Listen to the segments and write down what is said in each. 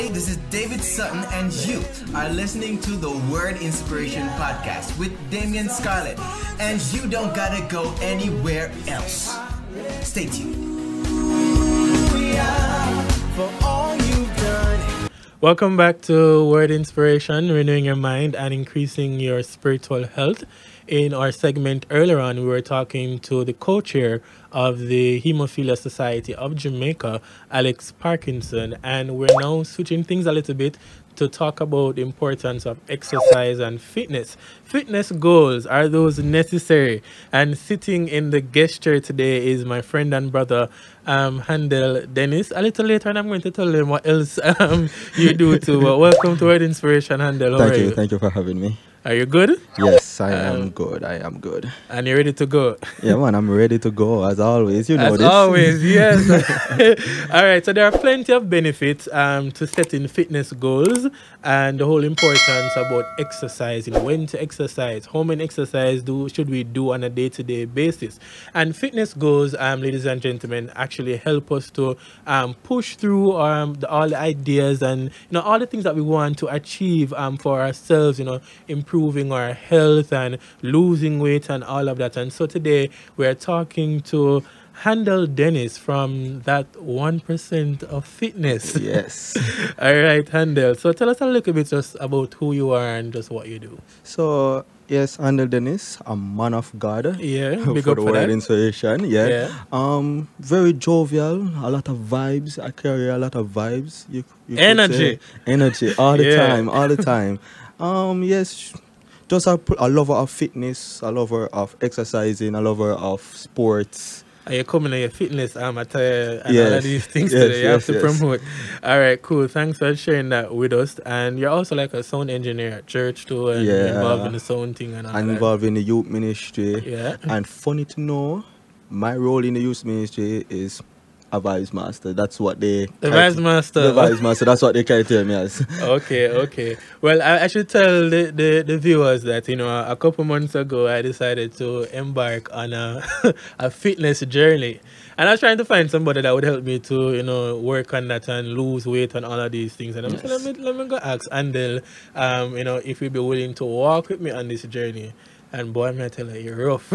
everybody. This is David Sutton, and you are listening to the Word Inspiration Podcast with Damian Scarlett. And you don't gotta go anywhere else. Stay tuned. Welcome back to Word Inspiration, renewing your mind and increasing your spiritual health. In our segment earlier on, we were talking to the co-chair of the Hemophilia Society of Jamaica, Alex Parkinson, and we're now switching things a little bit to talk about the importance of exercise and fitness. Fitness goals, are those necessary? And sitting in the guest chair today is my friend and brother, Handel Dennis. A little later, and I'm going to tell them what else you do too. But welcome to Word Inspiration, Handel. Thank you for having me. Are you good? Yes, I am good. And you're ready to go? Yeah, man, I'm ready to go, as always. You know as this. As always, yes. All right, so there are plenty of benefits to setting fitness goals and the whole importance about exercising, when to exercise, how many exercise should we do on a day-to-day basis. And fitness goals, ladies and gentlemen, actually help us to push through all the ideas and all the things that we want to achieve for ourselves, improving our health and losing weight and all of that. And so today we're talking to Handel Dennis from that 1% of fitness. Yes. All right, Handel. So tell us a little bit just about who you are and just what you do. So, yes, Handel Dennis, a man of God. Yeah, big for up the for Word that. Inspiration. Yeah. Very jovial, a lot of vibes. I carry a lot of vibes. You Energy. Energy all the time. Yes, just a lover of fitness, a lover of exercising, a lover of sports. Are you coming on your fitness attire and all of these things today? You have to promote. All right, cool. Thanks for sharing that with us. And you're also like a sound engineer at church too, and you're involved in the sound thing and all I'm that. involved in the youth ministry. Yeah. And funny to know, my role in the youth ministry is a vice master. That's what they... The vice master. The vice master. That's what they criteria me as. Okay. Well, I should tell the viewers that, a couple months ago, I decided to embark on a fitness journey. And I was trying to find somebody that would help me to, work on that and lose weight and all of these things. And I'm saying, let me go ask Handel, if he'd be willing to walk with me on this journey. And boy, I'm going to tell her, you're rough.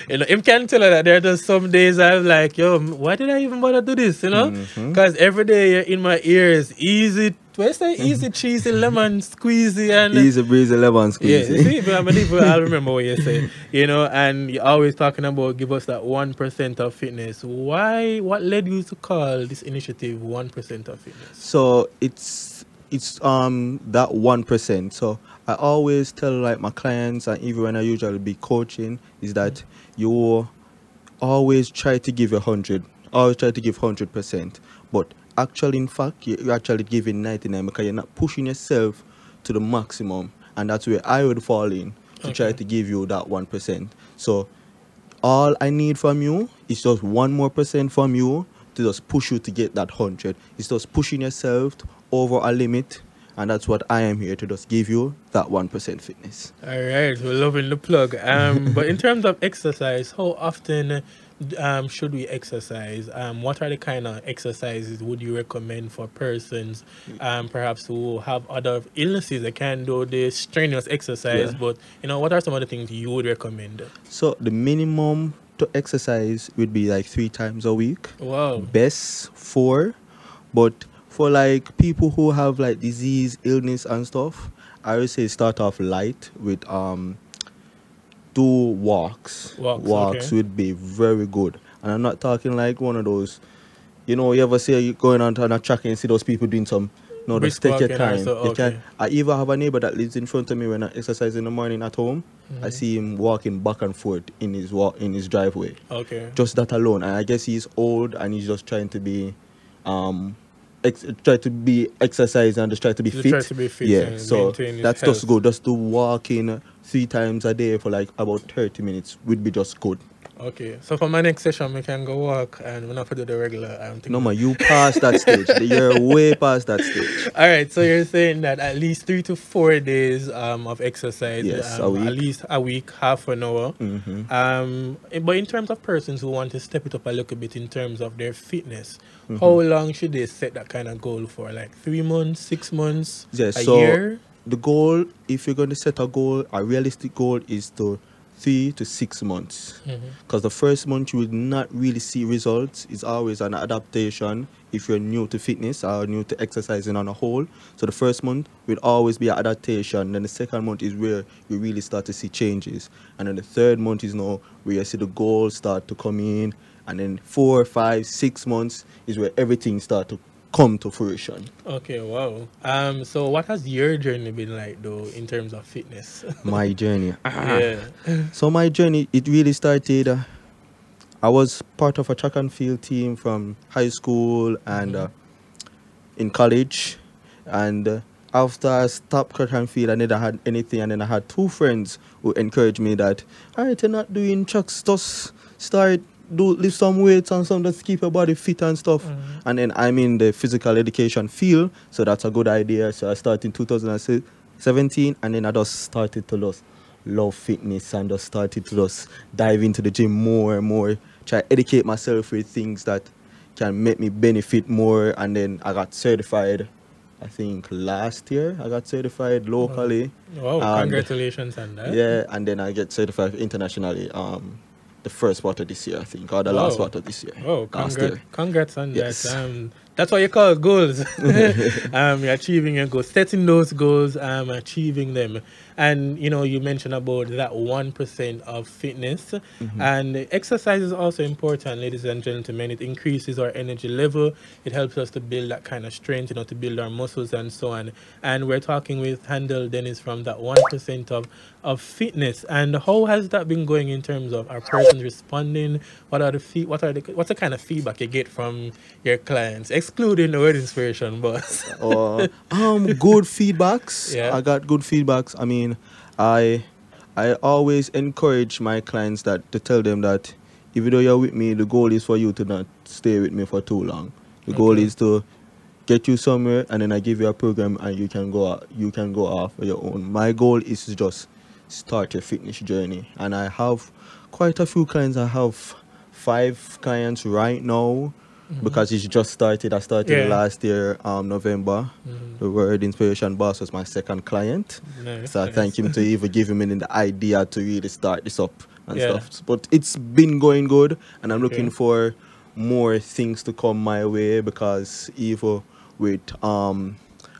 Him can tell her that there are just some days I'm like, yo, why did I even bother do this, Because every day you're in my ears, easy, easy cheesy lemon squeezy and... Easy breezy lemon squeezy. Yeah, see, I'll remember what you say. And you're always talking about give us that 1% of fitness. Why, what led you to call this initiative 1% of fitness? So it's that 1%. So I always tell like my clients, and even when I usually be coaching, is that you always try to give 100, always try to give 100%, but actually in fact you're actually giving 99 because you're not pushing yourself to the maximum, and that's where I would fall in to try to give you that 1%. So all I need from you is just 1 more percent from you to just push you to get that 100. It's just pushing yourself over a limit. And that's what I am here to just give you, that 1% fitness. All right, we're loving the plug. But in terms of exercise, how often should we exercise? What are the kind of exercises would you recommend for persons, perhaps who have other illnesses that can do the strenuous exercise? But, what are some of the things you would recommend? So the minimum to exercise would be like 3 times a week. Wow. Best 4, but... For like people who have like disease, illness and stuff, I would say start off light with 2 walks. Walks would be very good. And I'm not talking like one of those, you ever see you going on a track and see those people doing some, just take your time. I even have a neighbor that lives in front of me when I exercise in the morning at home. I see him walking back and forth in his driveway. Okay. Just that alone. And I guess he's old and he's just trying to be try to be exercising and just try to be fit. Try to be fit. Yeah, so that's just good. Just to walk in 3 times a day for like about 30 minutes would be just good. Okay, so for my next session, we can go walk and we're not to do the regular thing. No, man, you passed that stage. You're way past that stage. All right, so you're saying that at least 3 to 4 days of exercise, Yes, a at week. least a week, half an hour. Mm-hmm. But in terms of persons who want to step it up a little bit in terms of their fitness, Mm-hmm. how long should they set that kind of goal for? Like 3 months, 6 months, Yes, a so year? the goal, if you're going to set a goal, a realistic goal is to 3 to 6 months. Because the first month you will not really see results. It's always an adaptation if you're new to fitness or new to exercising on a whole. So the first month will always be an adaptation. Then the second month is where you really start to see changes. And then the third month is now where you see the goals start to come in. And then 4, 5, 6 months is where everything starts to come to fruition. Okay, wow. So what has your journey been like though in terms of fitness? My journey. Yeah. So my journey, it really started. I was part of a track and field team from high school and in college, and after I stopped track and field, I never had anything, and then I had 2 friends who encouraged me that, alright, you're not doing tracks, just start lift some weights and some just keep your body fit and stuff. And then I'm in the physical education field, so that's a good idea. So I started in 2017, and then I just started to just love fitness and just started to just dive into the gym more and more, try to educate myself with things that can make me benefit more. And then I got certified, I think last year I got certified locally. Wow, And congratulations on that. yeah, and then I get certified internationally the first part of this year, I think, or the last part of this year. Oh, last year. congrats on Yes. that. That's what you call goals. You're achieving your goals, setting those goals, achieving them. And you know, you mentioned about that 1% of fitness, and exercise is also important, ladies and gentlemen. It increases our energy level. It helps us to build that kind of strength, you know, to build our muscles and so on. And we're talking with Handel Dennis from that 1% of fitness. And how has that been going in terms of our persons responding? What's the kind of feedback you get from your clients, excluding the word inspiration, boss? Good feedbacks. Yeah. I got good feedbacks. I mean, I always encourage my clients that to tell them that even though you're with me, the goal is for you to not stay with me for too long. The goal is to get you somewhere, and then I give you a program, and you can go off on your own. My goal is to just start your fitness journey, and I have quite a few clients. I have 5 clients right now. Because it's just started. I started last year, November. The Word Inspiration Boss was my second client. Nice, So I nice. thank him to even give him the idea to really start this up and stuff. But it's been going good, and I'm looking for more things to come my way, because even with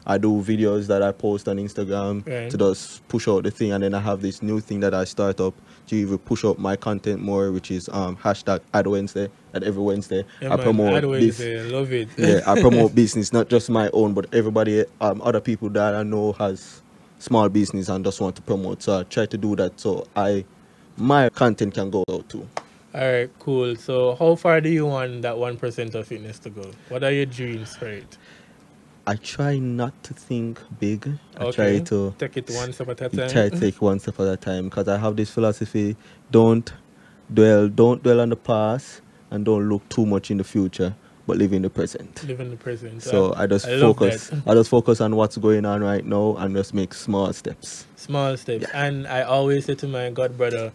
I do videos that I post on Instagram to just push out the thing, and then I have this new thing that I start up to even push out my content more, which is hashtag Ad Wednesday. And every Wednesday I promote Ad Wednesday, love it. yeah, I promote business, not just my own, but everybody, other people that I know has small business and just want to promote. So I try to do that so my content can go out too. All right, cool. So how far do you want that 1% of fitness to go? What are your dreams for it? I try not to think big. I try to take it one step at a time. try to take one step at a time, because I have this philosophy: don't dwell on the past, and don't look too much in the future, but live in the present. Live in the present. So I just love focus. that. I just focus on what's going on right now and just make small steps. Small steps. And I always say to my god brother,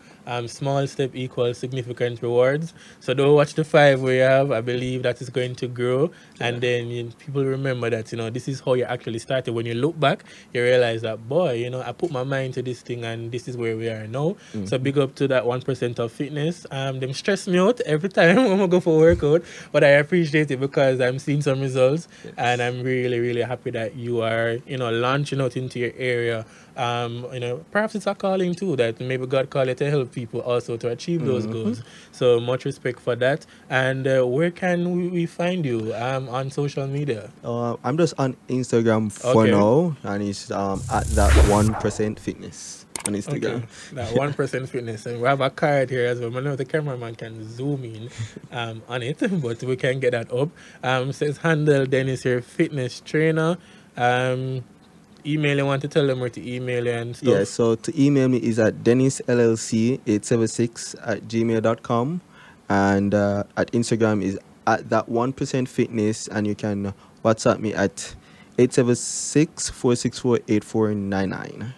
small step equals significant rewards. So don't watch the 5 we have. I believe that is going to grow. And then people remember that, you know, this is how you actually started. When you look back, you realize that, boy, you know, I put my mind to this thing and this is where we are now. So big up to that 1% of fitness. Them stress me out every time when I go for workout, but I appreciate it because I'm seeing some results. And I'm really, really happy that you are, you know, launching out into your area. You know, perhaps it's a calling too, that maybe God called you to help people also to achieve those goals. So much respect for that. And where can we find you on social media? I'm just on Instagram for now, and it's at that 1% fitness on Instagram. Okay. That 1% fitness. And we have a card here as well. I know the cameraman can zoom in on it, but we can get that up. Says Handel Dennis here, fitness trainer. email you want to tell them where to email you and stuff? Yeah, so to email me is at dennisllc876@gmail.com, and at Instagram is at that1%fitness, and you can WhatsApp me at 876-464-8499.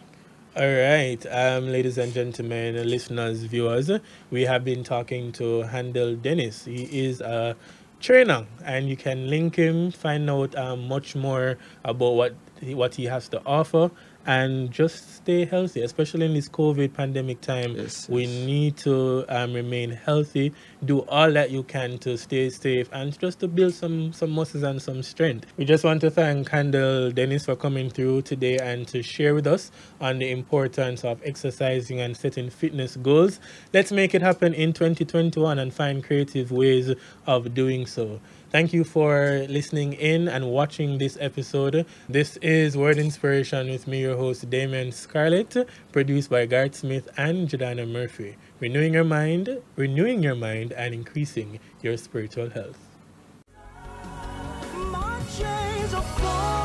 All right, ladies and gentlemen, listeners, viewers, we have been talking to Handel Dennis. He is a trainer, and you can link him, find out much more about what he has to offer, and just stay healthy, especially in this COVID pandemic time. Yes, we need to remain healthy, do all that you can to stay safe, and just to build some muscles and some strength. We just want to thank Handel Dennis for coming through today and to share with us on the importance of exercising and setting fitness goals. Let's make it happen in 2021 and find creative ways of doing so. Thank you for listening in and watching this episode. This is Word Inspiration with me, your host, Damien Scarlett, produced by Garth Smith and Jordana Murphy. Renewing your mind, and increasing your spiritual health.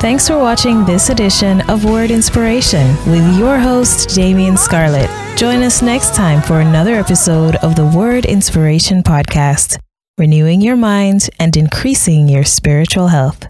Thanks for watching this edition of Word Inspiration with your host, Damien Scarlett. Join us next time for another episode of the Word Inspiration Podcast. Renewing your mind and increasing your spiritual health.